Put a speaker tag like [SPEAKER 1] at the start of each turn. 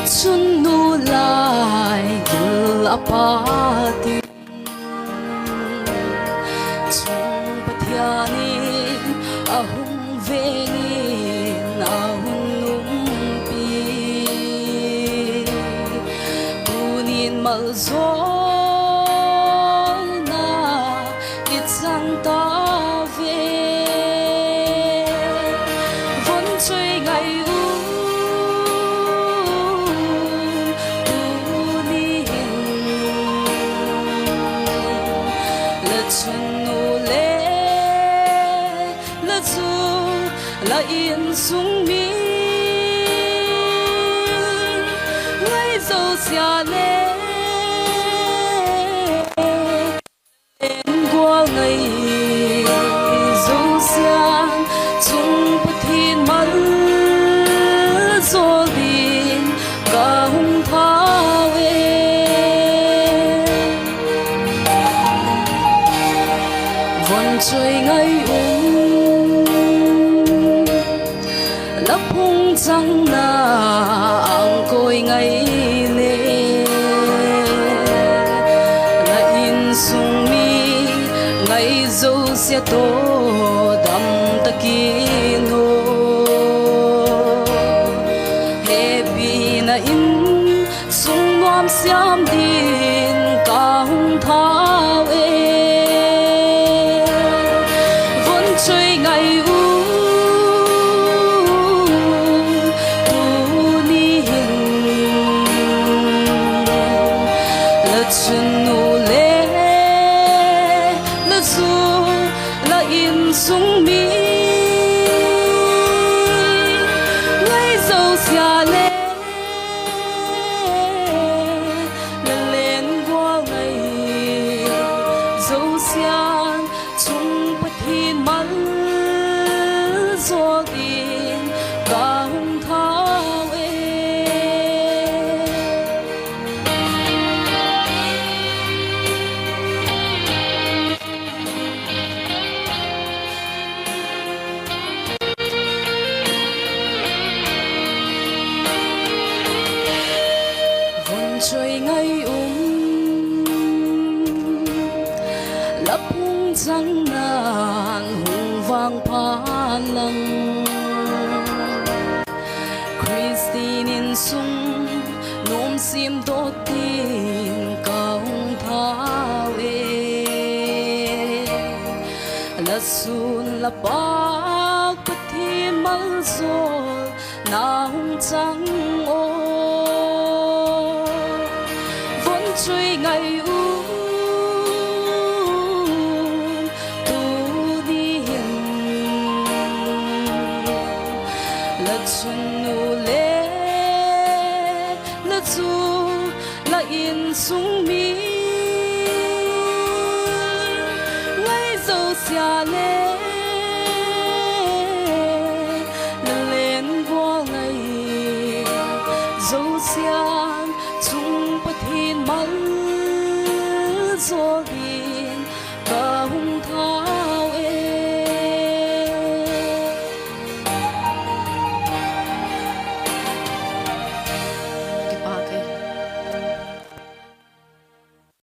[SPEAKER 1] chun nu lai gil apati chung pathianin ahung vengin ahung numpi punin malzol na itsang ta ve von chơi ngày là yên sung mi ngay dâu xia lê lên qua ngày dâu xiang chung bất thiên mất rồi bin cả hung thao von chơi ngày lấp hung trăng na ang côi ngày lê là in sung mi ngày dâu xe tô đầm ta kín hồ he bi na in sung noam xiam din ca hung thao von chơi ngày chun nu lê là in sung mi ngay dâu xia lê là lên qua ngày dâu xiang chung bất thiên mất rồi tin cả hung thao trời ngày lấp hung trăng nàng hung vang pha lăng Christine sung nôm xiêm đốt tin cao thao là sun là bác bất thiên mất rồi na hung trăng ô chơi ngày tu đi là chun nu lê là chu là in sung mi ngay dâu xia lê là lên qua ngày dâu xiang chung bất thiên mất rồi